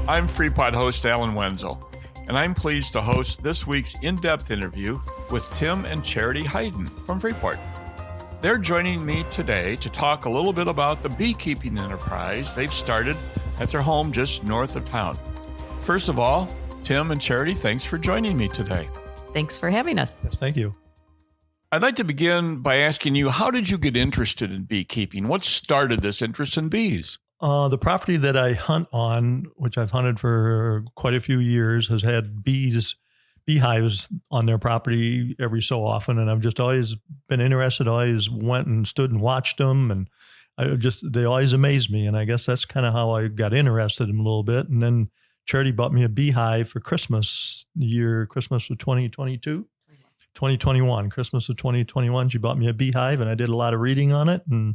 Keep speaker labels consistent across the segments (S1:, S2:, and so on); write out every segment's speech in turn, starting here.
S1: I'm Freepod host Alan Wenzel, and I'm pleased to host this week's in-depth interview with Tim and Charity Heiden from Freeport. They're joining me today to talk a little bit about the beekeeping enterprise they've started at their home just north of town. First of all, Tim and Charity, thanks for joining me today.
S2: Thanks for having us.
S3: Yes, thank you.
S1: I'd like to begin by asking you, how did you get interested in beekeeping? What started this interest in bees?
S3: The property that I hunt on, which I've hunted for quite a few years, has had beehives on their property every so often. And I've just always been interested, always went and stood and watched them. And they always amazed me. And I guess that's kind of how I got interested in them a little bit. And then Charity bought me a beehive for Christmas, Christmas of 2022. 2021, Christmas of 2021, she bought me a beehive and I did a lot of reading on it. And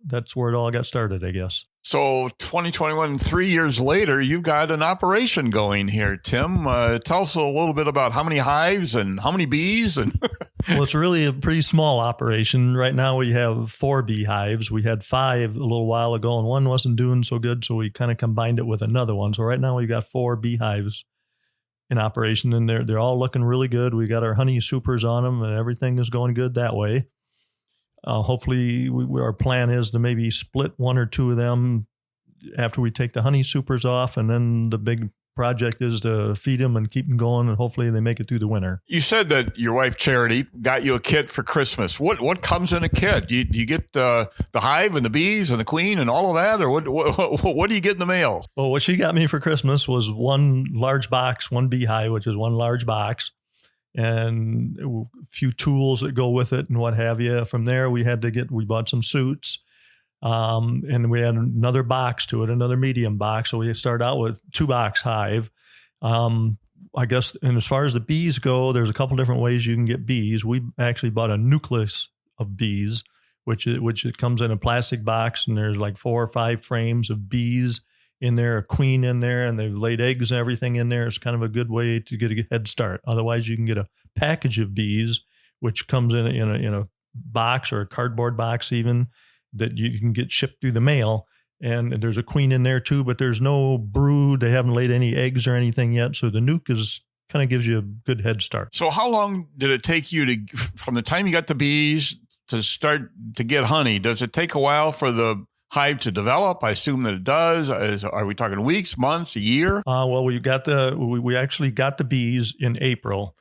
S3: that's where it all got started, I guess.
S1: So 2021, 3 years later, you've got an operation going here, Tim. Tell us a little bit about how many hives and how many bees.
S3: Well, it's really a pretty small operation. Right now we have 4 beehives. We had 5 a little while ago and one wasn't doing so good. So we kind of combined it with another one. So right now we got 4 beehives in operation and they're all looking really good. We got our honey supers on them and everything is going good that way. Hopefully our plan is to maybe split 1 or 2 of them after we take the honey supers off. And then the big project is to feed them and keep them going. And hopefully they make it through the winter.
S1: You said that your wife Charity got you a kit for Christmas. What comes in a kit? Do you get the hive and the bees and the queen and all of that? Or what do you get in the mail?
S3: Well, what she got me for Christmas was 1 large box, 1 beehive, which is 1 large box, and a few tools that go with it and what have you. From there, we bought some suits. And we had another box to it, another medium box. So we start out with 2-box hive. I guess, and as far as the bees go, there's a couple different ways you can get bees. We actually bought a nucleus of bees, which it comes in a plastic box, and there's like 4 or 5 frames of bees in there, a queen in there, and they've laid eggs and everything in there. It's kind of a good way to get a head start. Otherwise, you can get a package of bees, which comes in a box or a cardboard box even, that you can get shipped through the mail. And there's a queen in there too, but there's no brood. They haven't laid any eggs or anything yet. So the nuke kind of gives you a good head start.
S1: So how long did it take you from the time you got the bees to start to get honey? Does it take a while for the hive to develop? I assume that it does. Are we talking weeks, months, a year?
S3: Well, we actually got the bees in April,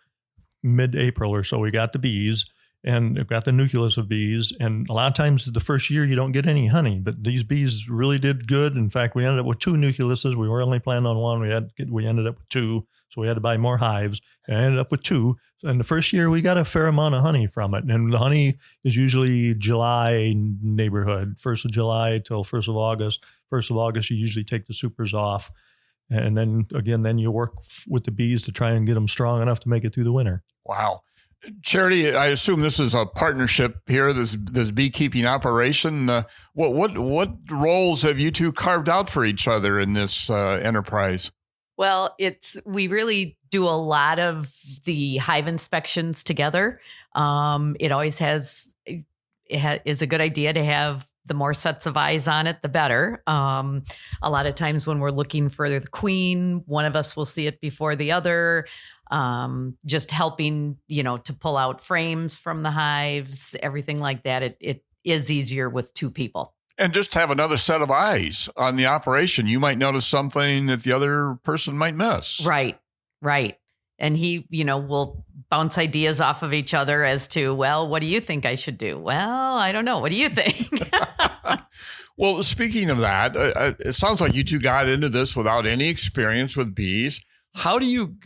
S3: mid-April or so. We got the bees. And we've got the nucleus of bees. And a lot of times the first year you don't get any honey, but these bees really did good. In fact, we ended up with 2 nucleuses. We were only planning on 1. We ended up with 2. So we had to buy more hives. And I ended up with 2. And the first year we got a fair amount of honey from it. And the honey is usually July neighborhood, 1st of July till 1st of August. 1st of August, you usually take the supers off. And then you work with the bees to try and get them strong enough to make it through the winter.
S1: Wow. Charity, I assume this is a partnership here, this beekeeping operation. What roles have you two carved out for each other in this enterprise?
S2: Well, we really do a lot of the hive inspections together. It always is a good idea to have the more sets of eyes on it, the better. A lot of times when we're looking for the queen, one of us will see it before the other. Just helping, to pull out frames from the hives, everything like that. It is easier with 2 people.
S1: And just have another set of eyes on the operation. You might notice something that the other person might miss.
S2: Right. And he, will bounce ideas off of each other as to, well, what do you think I should do? Well, I don't know. What do you think?
S1: Well, speaking of that, it sounds like you two got into this without any experience with bees. How do you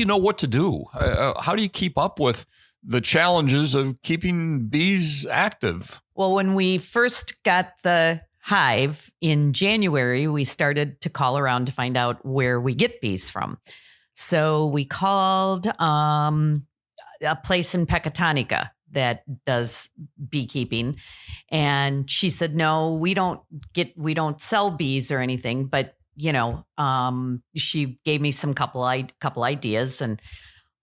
S1: know what to do? How do you keep up with the challenges of keeping bees active?
S2: Well, when we first got the hive in January, we started to call around to find out where we get bees from. So we called a place in Pecatonica that does beekeeping. And she said, no, we don't sell bees or anything, but she gave me some couple ideas, and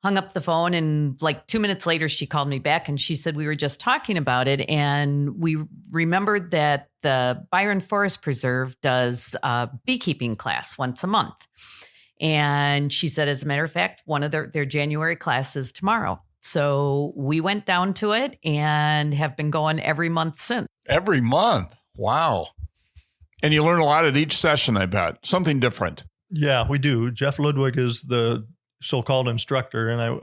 S2: hung up the phone, and like 2 minutes later, she called me back and she said, we were just talking about it. And we remembered that the Byron Forest Preserve does a beekeeping class once a month. And she said, as a matter of fact, one of their January classes tomorrow. So we went down to it and have been going every month since.
S1: Every month. Wow. And you learn a lot at each session, I bet. Something different.
S3: Yeah, we do. Jeff Ludwig is the so-called instructor, and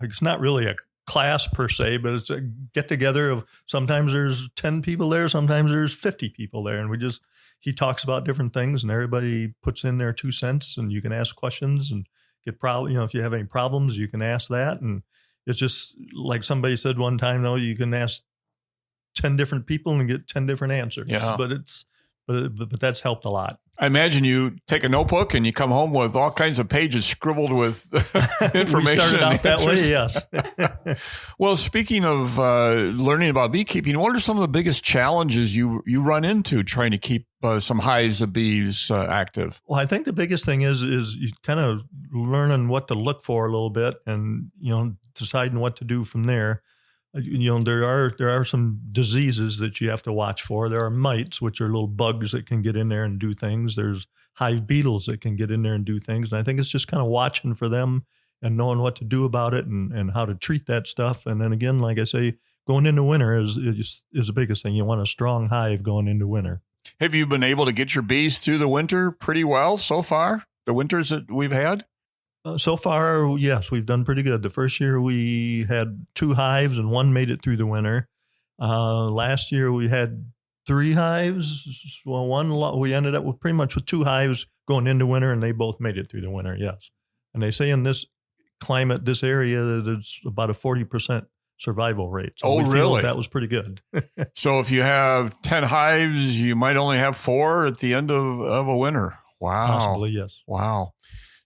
S3: it's not really a class per se, but it's a get-together of sometimes there's 10 people there, sometimes there's 50 people there, and he talks about different things, and everybody puts in their 2 cents, and you can ask questions and get if you have any problems, you can ask that, and it's just like somebody said one time, you can ask 10 different people and get 10 different answers.
S1: Yeah.
S3: But that's helped a lot.
S1: I imagine you take a notebook and you come home with all kinds of pages scribbled with information.
S3: We started out that way, yes.
S1: Well, speaking of learning about beekeeping, what are some of the biggest challenges you run into trying to keep some hives of bees active?
S3: Well, I think the biggest thing is you kind of learning what to look for a little bit, and deciding what to do from there. There are some diseases that you have to watch for. There are mites, which are little bugs that can get in there and do things. There's hive beetles that can get in there and do things. And I think it's just kind of watching for them and knowing what to do about it and how to treat that stuff. And then again, like I say, going into winter is the biggest thing. You want a strong hive going into winter.
S1: Have you been able to get your bees through the winter pretty well so far? The winters that we've had?
S3: So far, yes, we've done pretty good. The first year we had 2 hives and 1 made it through the winter. Last year we had 3 hives. Well, we ended up with pretty much with 2 hives going into winter, and they both made it through the winter, yes. And they say in this climate, this area, that it's about a 40% survival rate. So we feel
S1: really?
S3: That was pretty good.
S1: So if you have 10 hives, you might only have 4 at the end of a winter. Wow.
S3: Possibly, yes.
S1: Wow.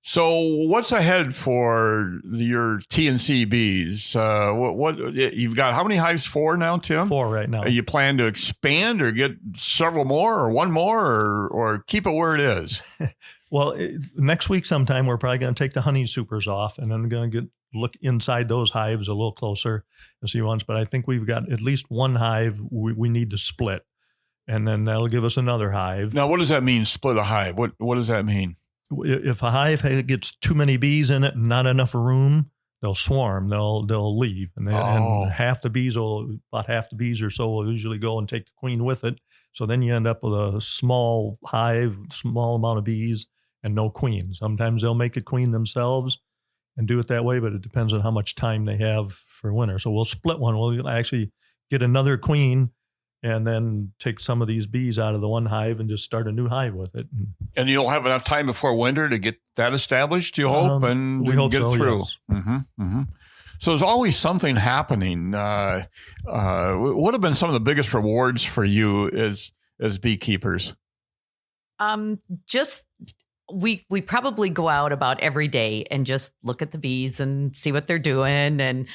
S1: So what's ahead for your T&C bees? What you've got? How many hives? 4 now, Tim?
S3: 4 right now.
S1: You plan to expand or get several more or 1 more or keep it where it is?
S3: Well, next week sometime we're probably going to take the honey supers off, and then going to look inside those hives a little closer and see once. But I think we've got at least 1 hive we need to split, and then that'll give us another hive.
S1: Now, what does that mean? Split a hive? What does that mean?
S3: If a hive gets too many bees in it and not enough room, they'll swarm. They'll leave, and about half the bees or so will usually go and take the queen with it. So then you end up with a small hive, small amount of bees, and no queen. Sometimes they'll make a queen themselves and do it that way, but it depends on how much time they have for winter. So we'll split one. We'll actually get another queen, and then take some of these bees out of the one hive and just start a new hive with it.
S1: And you'll have enough time before winter to get that established, you hope, and
S3: we hope
S1: get
S3: so,
S1: through.
S3: Yes.
S1: Mm-hmm, mm-hmm. So there's always something happening. What have been some of the biggest rewards for you as beekeepers?
S2: Just we probably go out about every day and just look at the bees and see what they're doing, and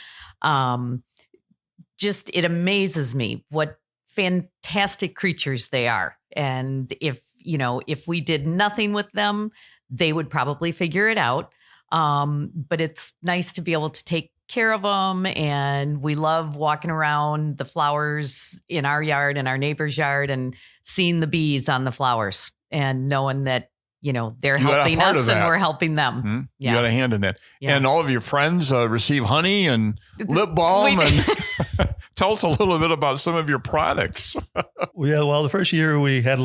S2: just it amazes me what fantastic creatures they are. And if we did nothing with them, they would probably figure it out. But it's nice to be able to take care of them. And we love walking around the flowers in our yard and our neighbor's yard and seeing the bees on the flowers and knowing that, they're helping us and we're helping them.
S1: Mm-hmm.
S2: Yeah.
S1: You got a hand in that.
S2: Yeah.
S1: And all of your friends receive honey and lip balm. And tell us a little bit about some of your products.
S3: Well, the first year we had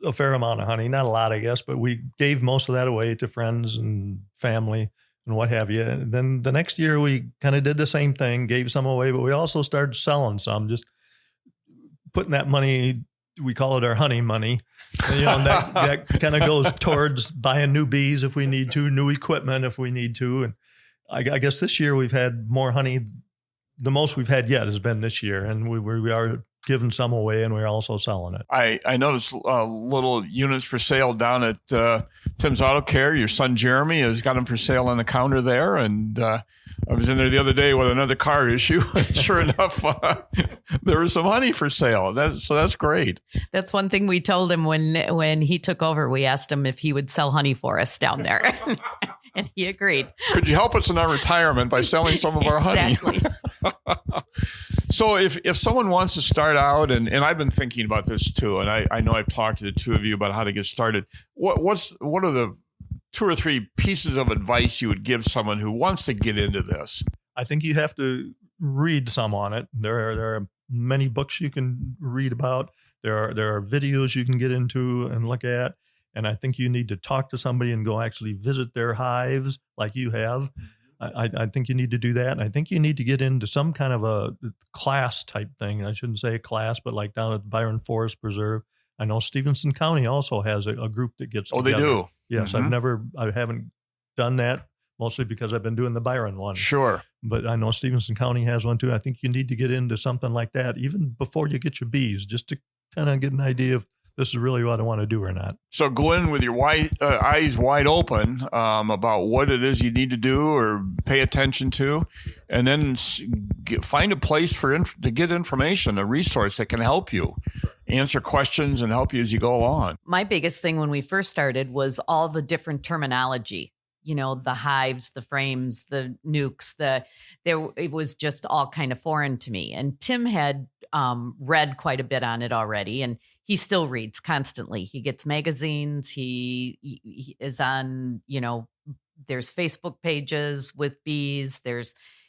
S3: a fair amount of honey, not a lot, I guess, but we gave most of that away to friends and family and what have you. And then the next year we kind of did the same thing, gave some away, but we also started selling some, just putting that money, we call it our honey money. And, that kind of goes towards buying new bees if we need to, new equipment if we need to. And I guess this year we've had more honey. The most we've had yet has been this year, and we are giving some away, and we're also selling it.
S1: I noticed little units for sale down at Tim's Auto Care. Your son Jeremy has got them for sale on the counter there, and I was in there the other day with another car issue. Sure enough, there was some honey for sale. So that's great.
S2: That's one thing we told him when he took over. We asked him if he would sell honey for us down there. And he agreed.
S1: Could you help us in our retirement by selling some of our honey?
S2: Exactly.
S1: So if someone wants to start out, and I've been thinking about this too, and I know I've talked to the two of you about how to get started. What are the 2 or 3 pieces of advice you would give someone who wants to get into this?
S3: I think you have to read some on it. There are many books you can read about. There are videos you can get into and look at. And I think you need to talk to somebody and go actually visit their hives like you have. I think you need to do that. And I think you need to get into some kind of a class type thing. I shouldn't say a class, but like down at Byron Forest Preserve. I know Stevenson County also has a group that gets together.
S1: Oh, they do?
S3: Yes.
S1: Mm-hmm.
S3: I haven't done that, mostly because I've been doing the Byron one.
S1: Sure.
S3: But I know Stevenson County has one too. I think you need to get into something like that, even before you get your bees, just to kind of get an idea of this is really what I want to do or not.
S1: So go in with your eyes wide open about what it is you need to do or pay attention to, and then find a place to get information, a resource that can help you answer questions and help you as you go along.
S2: My biggest thing when we first started was all the different terminology. You know, the hives, the frames, the nukes, it was just all kind of foreign to me. And Tim had read quite a bit on it already, and he still reads constantly. He gets magazines. He is on, there's Facebook pages with bees.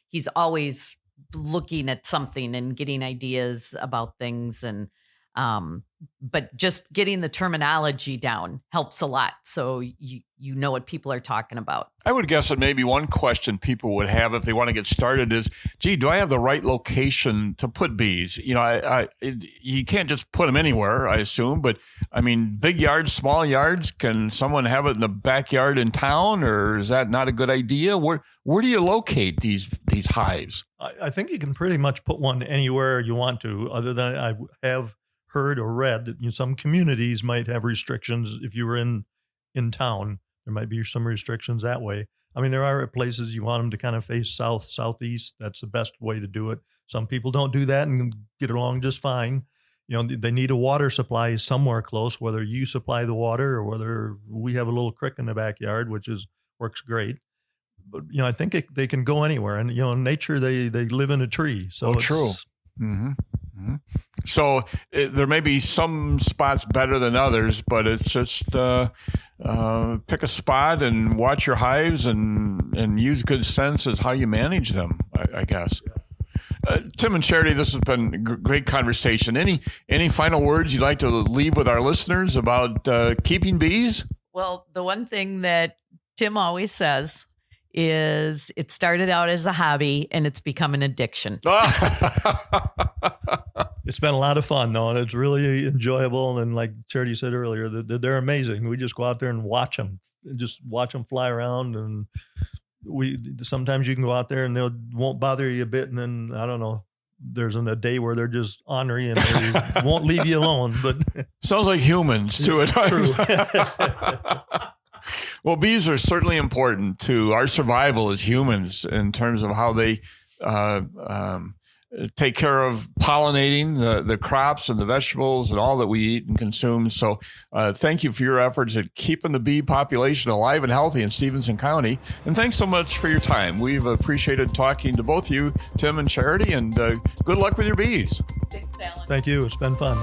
S2: He's always looking at something and getting ideas about things. And, but just getting the terminology down helps a lot. So you know what people are talking about.
S1: I would guess that maybe one question people would have if they want to get started is, gee, do I have the right location to put bees? You can't just put them anywhere, I assume. But I mean, big yards, small yards, can someone have it in the backyard in town, or is that not a good idea? Where do you locate these hives?
S3: I think you can pretty much put one anywhere you want to, other than I have heard or read that some communities might have restrictions. If you were in town, there might be some restrictions that way. I mean, there are places you want them to kind of face south, southeast. That's the best way to do it. Some people don't do that and get along just fine. They need a water supply somewhere close, whether you supply the water or whether we have a little creek in the backyard, which works great. But, I think they can go anywhere. And, in nature, they live in a tree. So
S1: true. Mm-hmm. Mm-hmm. So there may be some spots better than others, but it's just pick a spot and watch your hives and use good sense as how you manage them, I guess. Tim and Charity, this has been a great conversation. Any final words you'd like to leave with our listeners about keeping bees? Well,
S2: the one thing that Tim always says is it started out as a hobby and it's become an addiction.
S3: It's been a lot of fun, though, and it's really enjoyable. And like Charity said earlier, they're amazing. We just go out there and watch them fly around. And sometimes you can go out there and they won't bother you a bit. And then, I don't know, there's a day where they're just ornery and they won't leave you alone. But
S1: sounds like humans too at times. Well, bees are certainly important to our survival as humans in terms of how they take care of pollinating the crops and the vegetables and all that we eat and consume. So thank you for your efforts at keeping the bee population alive and healthy in Stevenson County. And thanks so much for your time. We've appreciated talking to both you, Tim and Charity, and good luck with your bees.
S2: Thanks, Alan.
S3: Thank you. It's been fun.